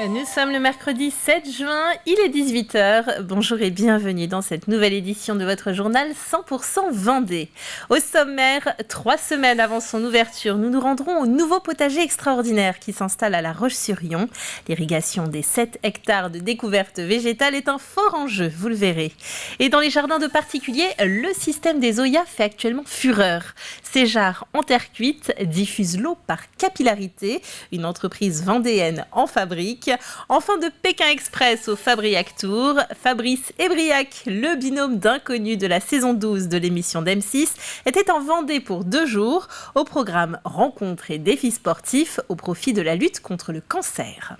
Nous sommes le mercredi 7 juin, il est 18h. Bonjour et bienvenue dans cette nouvelle édition de votre journal 100% Vendée. Au sommaire, 3 semaines avant son ouverture, nous nous rendrons au nouveau potager extraordinaire qui s'installe à La Roche-sur-Yon. L'irrigation des 7 hectares de découverte végétale est un fort enjeu, vous le verrez. Et dans les jardins de particuliers, le système des Zoya fait actuellement fureur. Ces jarres en terre cuite diffusent l'eau par capillarité. Une entreprise vendéenne en fabrique. Enfin de Pékin Express au Fabriac Tour, Fabrice et Briac, le binôme d'inconnus de la saison 12 de l'émission d'M6, était en Vendée pour 2 jours au programme Rencontres et défis sportifs au profit de la lutte contre le cancer.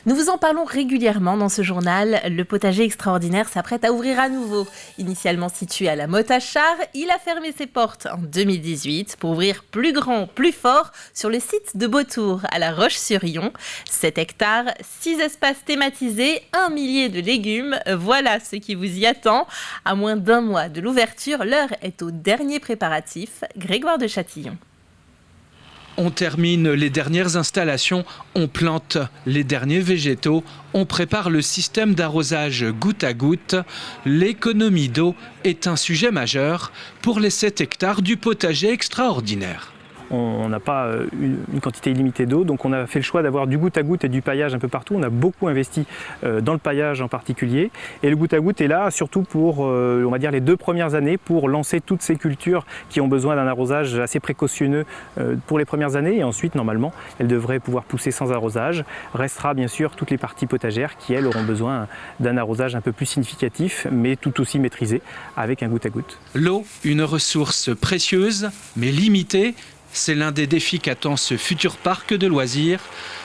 Nous vous en parlons régulièrement dans ce journal. Le potager extraordinaire s'apprête à ouvrir à nouveau. Initialement situé à la Motte-à-Char, il a fermé ses portes en 2018 pour ouvrir plus grand, plus fort sur le site de Beautour à La Roche-sur-Yon. 7 hectares, 6 espaces thématisés, 1 millier de légumes. Voilà ce qui vous y attend. À moins d'1 mois de l'ouverture, l'heure est au dernier préparatif. Grégoire de Châtillon. On termine les dernières installations, on plante les derniers végétaux, on prépare le système d'arrosage goutte à goutte. L'économie d'eau est un sujet majeur pour les 7 hectares du potager extraordinaire. On n'a pas une quantité illimitée d'eau, donc on a fait le choix d'avoir du goutte à goutte et du paillage un peu partout. On a beaucoup investi dans le paillage en particulier. Et le goutte à goutte est là surtout pour, on va dire, les 2 premières années pour lancer toutes ces cultures qui ont besoin d'un arrosage assez précautionneux pour les premières années. Et ensuite, normalement, elles devraient pouvoir pousser sans arrosage. Restera bien sûr toutes les parties potagères qui, elles, auront besoin d'un arrosage un peu plus significatif, mais tout aussi maîtrisé avec un goutte à goutte. L'eau, une ressource précieuse, mais limitée. C'est l'un des défis qu'attend ce futur parc de loisirs.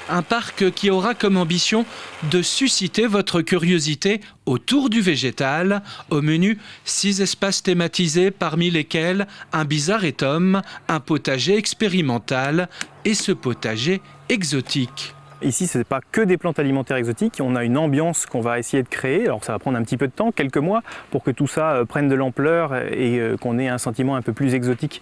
Un parc qui aura comme ambition de susciter votre curiosité autour du végétal. Au menu, 6 espaces thématisés, parmi lesquels un bizarretum, un potager expérimental et ce potager exotique. Ici, ce n'est pas que des plantes alimentaires exotiques, on a une ambiance qu'on va essayer de créer. Alors ça va prendre un petit peu de temps, quelques mois, pour que tout ça prenne de l'ampleur et qu'on ait un sentiment un peu plus exotique.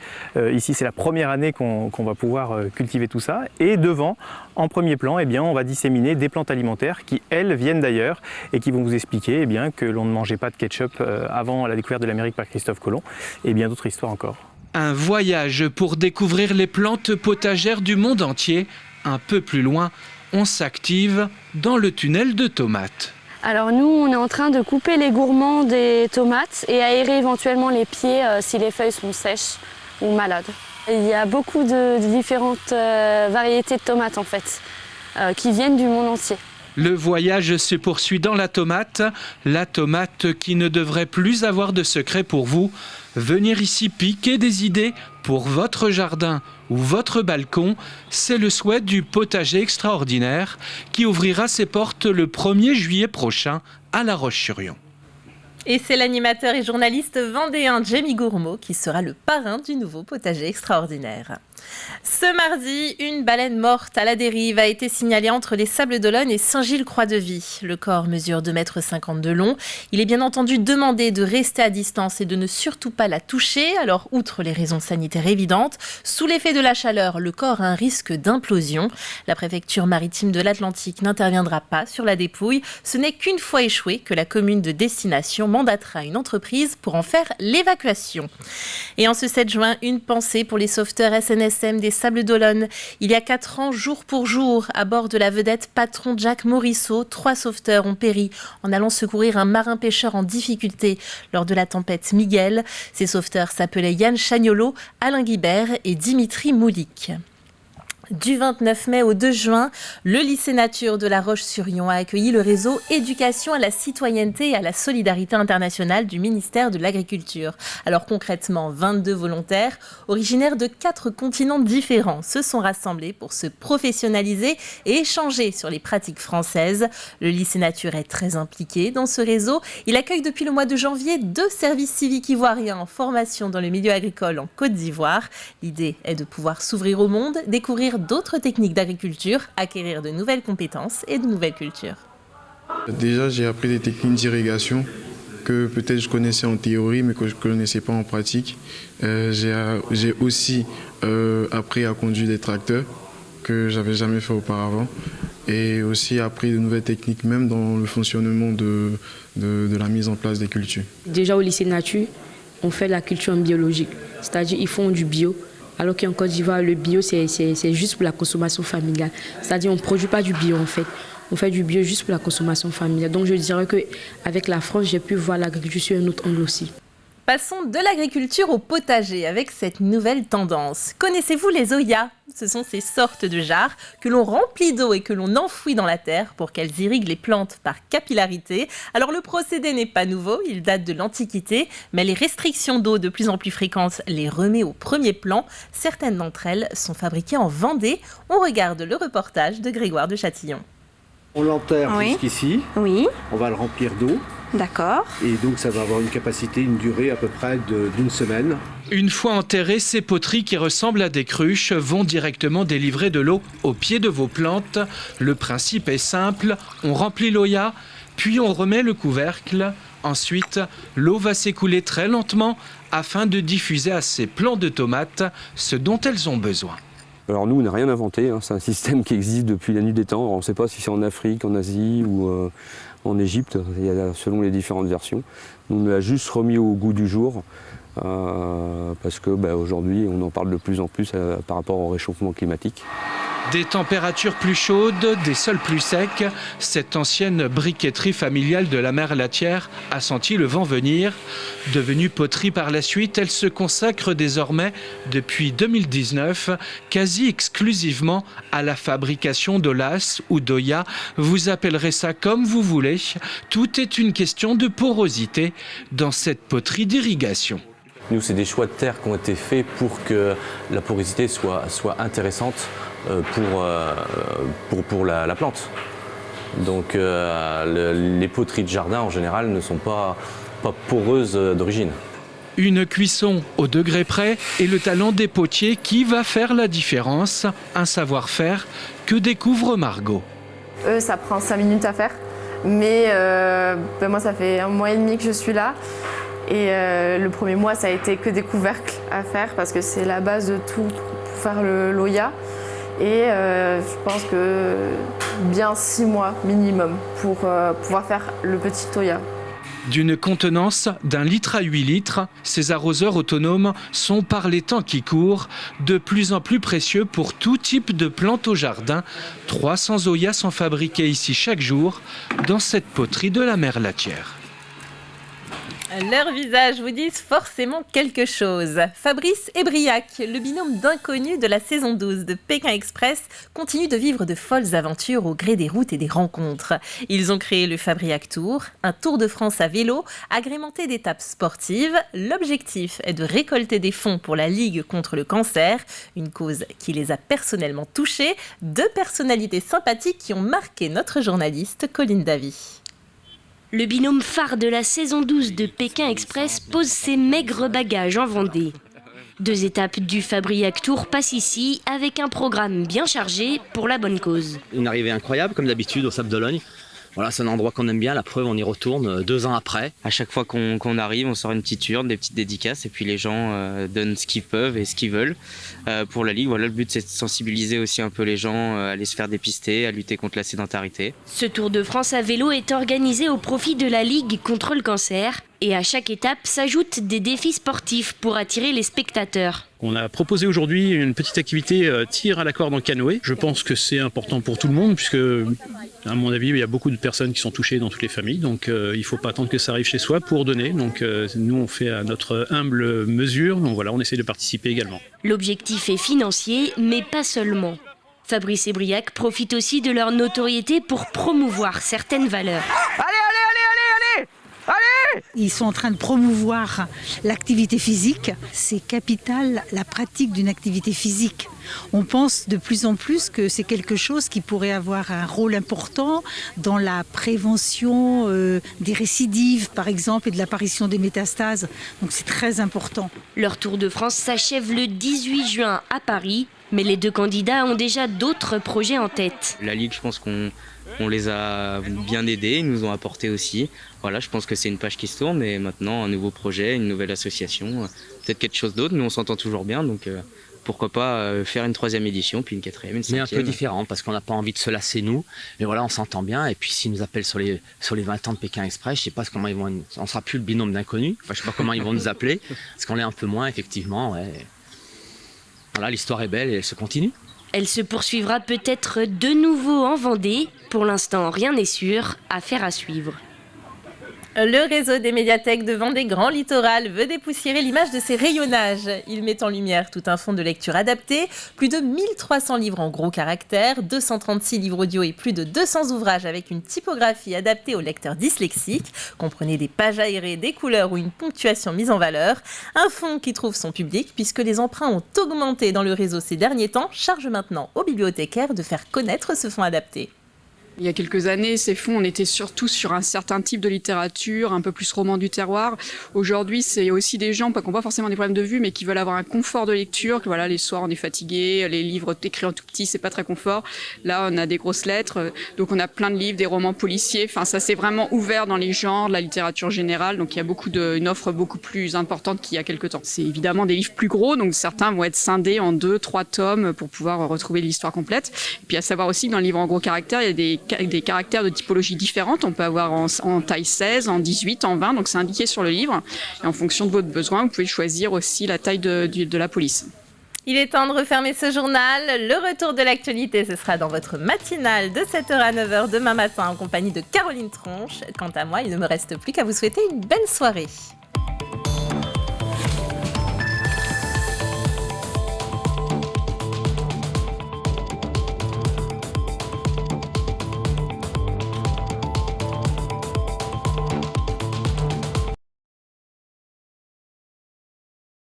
Ici, c'est la première année qu'on va pouvoir cultiver tout ça. Et devant, en premier plan, eh bien, on va disséminer des plantes alimentaires qui, elles, viennent d'ailleurs et qui vont vous expliquer eh bien, que l'on ne mangeait pas de ketchup avant la découverte de l'Amérique par Christophe Colomb et bien d'autres histoires encore. Un voyage pour découvrir les plantes potagères du monde entier. Un peu plus loin, on s'active dans le tunnel de tomates. Alors nous, on est en train de couper les gourmands des tomates et aérer éventuellement les pieds si les feuilles sont sèches ou malades. Il y a beaucoup de différentes variétés de tomates en fait, qui viennent du monde entier. Le voyage se poursuit dans la tomate qui ne devrait plus avoir de secret pour vous. Venir ici piquer des idées pour votre jardin ou votre balcon, c'est le souhait du potager extraordinaire qui ouvrira ses portes le 1er juillet prochain à La Roche-sur-Yon. Et c'est l'animateur et journaliste vendéen Jamie Gourmaud qui sera le parrain du nouveau potager extraordinaire. Ce mardi, une baleine morte à la dérive a été signalée entre les Sables-d'Olonne et Saint-Gilles-Croix-de-Vie. Le corps mesure 2,50 m de long. Il est bien entendu demandé de rester à distance et de ne surtout pas la toucher. Alors, outre les raisons sanitaires évidentes, sous l'effet de la chaleur, le corps a un risque d'implosion. La préfecture maritime de l'Atlantique n'interviendra pas sur la dépouille. Ce n'est qu'une fois échoué que la commune de destination mandatera une entreprise pour en faire l'évacuation. Et en ce 7 juin, une pensée pour les sauveteurs SNSM des Sables-d'Olonne. Il y a 4 ans, jour pour jour, à bord de la vedette Patron Jack Morisseau, 3 sauveteurs ont péri en allant secourir un marin-pêcheur en difficulté lors de la tempête Miguel. Ces sauveteurs s'appelaient Yann Chagnolo, Alain Guibert et Dimitri Moulik. Du 29 mai au 2 juin, le lycée Nature de La Roche-sur-Yon a accueilli le réseau Éducation à la citoyenneté et à la solidarité internationale du ministère de l'Agriculture. Alors concrètement, 22 volontaires, originaires de 4 continents différents, se sont rassemblés pour se professionnaliser et échanger sur les pratiques françaises. Le lycée Nature est très impliqué dans ce réseau. Il accueille depuis le mois de janvier 2 services civiques ivoiriens en formation dans le milieu agricole en Côte d'Ivoire. L'idée est de pouvoir s'ouvrir au monde, découvrir d'autres techniques d'agriculture, acquérir de nouvelles compétences et de nouvelles cultures. Déjà, j'ai appris des techniques d'irrigation que peut-être je connaissais en théorie, mais que je ne connaissais pas en pratique. J'ai aussi appris à conduire des tracteurs que je n'avais jamais fait auparavant. et aussi appris de nouvelles techniques même dans le fonctionnement de la mise en place des cultures. Déjà au lycée nature, on fait la culture biologique, c'est-à-dire ils font du bio, alors qu'en Côte d'Ivoire, le bio c'est juste pour la consommation familiale. C'est-à-dire on ne produit pas du bio en fait, on fait du bio juste pour la consommation familiale. Donc je dirais qu'avec la France, j'ai pu voir l'agriculture sur un autre angle aussi. Passons de l'agriculture au potager avec cette nouvelle tendance. Connaissez-vous les oyas ? Ce sont ces sortes de jarres que l'on remplit d'eau et que l'on enfouit dans la terre pour qu'elles irriguent les plantes par capillarité. Alors le procédé n'est pas nouveau, il date de l'Antiquité, mais les restrictions d'eau de plus en plus fréquentes les remet au premier plan. Certaines d'entre elles sont fabriquées en Vendée. On regarde le reportage de Grégoire de Châtillon. On l'enterre jusqu'ici, Oui, on va le remplir d'eau d'accord. et donc ça va avoir une durée à peu près d'une semaine. Une fois enterrées, ces poteries qui ressemblent à des cruches vont directement délivrer de l'eau au pied de vos plantes. Le principe est simple, on remplit l'oya, puis on remet le couvercle. Ensuite, l'eau va s'écouler très lentement afin de diffuser à ces plants de tomates ce dont elles ont besoin. Alors nous, on n'a rien inventé, hein. C'est un système qui existe depuis la nuit des temps. Alors, on ne sait pas si c'est en Afrique, en Asie ou en Égypte, selon les différentes versions. On l'a juste remis au goût du jour parce que aujourd'hui, on en parle de plus en plus par rapport au réchauffement climatique. Des températures plus chaudes, des sols plus secs, cette ancienne briqueterie familiale de la mère Latière a senti le vent venir. Devenue poterie par la suite, elle se consacre désormais, depuis 2019, quasi exclusivement à la fabrication d'olas ou d'oya. Vous appellerez ça comme vous voulez. Tout est une question de porosité dans cette poterie d'irrigation. Nous, c'est des choix de terre qui ont été faits pour que la porosité soit intéressante pour la plante. Donc les poteries de jardin en général ne sont pas poreuses d'origine. Une cuisson au degré près et le talent des potiers qui va faire la différence. Un savoir-faire que découvre Margot. Ça prend 5 minutes à faire, mais moi ça fait 1 mois et demi que je suis là. Et le premier mois, ça a été que des couvercles à faire parce que c'est la base de tout pour faire l'oya. Et je pense que bien 6 mois minimum pour pouvoir faire le petit oya. D'une contenance d'1 litre à 8 litres, ces arroseurs autonomes sont par les temps qui courent de plus en plus précieux pour tout type de plantes au jardin. 300 oyas sont fabriqués ici chaque jour dans cette poterie de la mère Latière. Leurs visages vous disent forcément quelque chose. Fabrice et Briac, le binôme d'inconnus de la saison 12 de Pékin Express, continue de vivre de folles aventures au gré des routes et des rencontres. Ils ont créé le Fabriac Tour, un tour de France à vélo, agrémenté d'étapes sportives. L'objectif est de récolter des fonds pour la Ligue contre le cancer, une cause qui les a personnellement touchés. 2 personnalités sympathiques qui ont marqué notre journaliste Colline Davy. Le binôme phare de la saison 12 de Pékin Express pose ses maigres bagages en Vendée. 2 étapes du Fabriac Tour passent ici avec un programme bien chargé pour la bonne cause. Une arrivée incroyable comme d'habitude au Sable d'Olonne. Voilà, c'est un endroit qu'on aime bien, la preuve on y retourne 2 ans après. À chaque fois qu'on arrive, on sort une petite urne, des petites dédicaces et puis les gens donnent ce qu'ils peuvent et ce qu'ils veulent pour la Ligue. Voilà, le but c'est de sensibiliser aussi un peu les gens à aller se faire dépister, à lutter contre la sédentarité. Ce Tour de France à vélo est organisé au profit de la Ligue contre le cancer et à chaque étape s'ajoutent des défis sportifs pour attirer les spectateurs. On a proposé aujourd'hui une petite activité tir à la corde en canoë. Je pense que c'est important pour tout le monde puisque, à mon avis, il y a beaucoup de personnes qui sont touchées dans toutes les familles. Donc il ne faut pas attendre que ça arrive chez soi pour donner. Donc nous, on fait à notre humble mesure. Donc voilà, on essaie de participer également. L'objectif est financier, mais pas seulement. Fabrice et Briac profitent aussi de leur notoriété pour promouvoir certaines valeurs. Allez! Ils sont en train de promouvoir l'activité physique. C'est capital, la pratique d'une activité physique. On pense de plus en plus que c'est quelque chose qui pourrait avoir un rôle important dans la prévention des récidives, par exemple, et de l'apparition des métastases. Donc c'est très important. Leur Tour de France s'achève le 18 juin à Paris, mais les 2 candidats ont déjà d'autres projets en tête. La Ligue, je pense qu'on les a bien aidés, ils nous ont apporté aussi. Voilà, je pense que c'est une page qui se tourne et maintenant un nouveau projet, une nouvelle association, peut-être quelque chose d'autre. Nous on s'entend toujours bien, donc pourquoi pas faire une 3e édition, puis une 4e, une 5e. Mais un peu différent, parce qu'on n'a pas envie de se lasser nous. Mais voilà, on s'entend bien. Et puis s'ils nous appellent sur les 20 ans de Pékin Express, je sais pas comment ils vont... On sera plus le binôme d'inconnus. Enfin, je sais pas comment ils vont nous appeler, parce qu'on est un peu moins, effectivement. Ouais. Voilà, l'histoire est belle et elle se continue. Elle se poursuivra peut-être de nouveau en Vendée. Pour l'instant, rien n'est sûr. Affaire à suivre. Le réseau des médiathèques de Vendée Grand Littoral veut dépoussiérer l'image de ses rayonnages. Il met en lumière tout un fonds de lecture adapté, plus de 1300 livres en gros caractères, 236 livres audio et plus de 200 ouvrages avec une typographie adaptée aux lecteurs dyslexiques. Comprenez des pages aérées, des couleurs ou une ponctuation mise en valeur. Un fonds qui trouve son public puisque les emprunts ont augmenté dans le réseau ces derniers temps, charge maintenant aux bibliothécaires de faire connaître ce fonds adapté. Il y a quelques années, ces fonds, on était surtout sur un certain type de littérature, un peu plus roman du terroir. Aujourd'hui, c'est aussi des gens, pas qui n'ont pas forcément des problèmes de vue, mais qui veulent avoir un confort de lecture, que voilà, les soirs on est fatigué, les livres écrits en tout petit, c'est pas très confort. Là, on a des grosses lettres, donc on a plein de livres, des romans policiers. Enfin, ça s'est vraiment ouvert dans les genres, de la littérature générale, donc il y a une offre beaucoup plus importante qu'il y a quelques temps. C'est évidemment des livres plus gros, donc certains vont être scindés en 2, 3 tomes pour pouvoir retrouver l'histoire complète. Et puis à savoir aussi que dans le livre en gros caractères, il y a des caractères de typologie différentes. On peut avoir en taille 16, en 18, en 20, donc c'est indiqué sur le livre. Et en fonction de votre besoin, vous pouvez choisir aussi la taille de la police. Il est temps de refermer ce journal. Le retour de l'actualité, ce sera dans votre matinale de 7h à 9h demain matin en compagnie de Caroline Tronche. Quant à moi, il ne me reste plus qu'à vous souhaiter une belle soirée.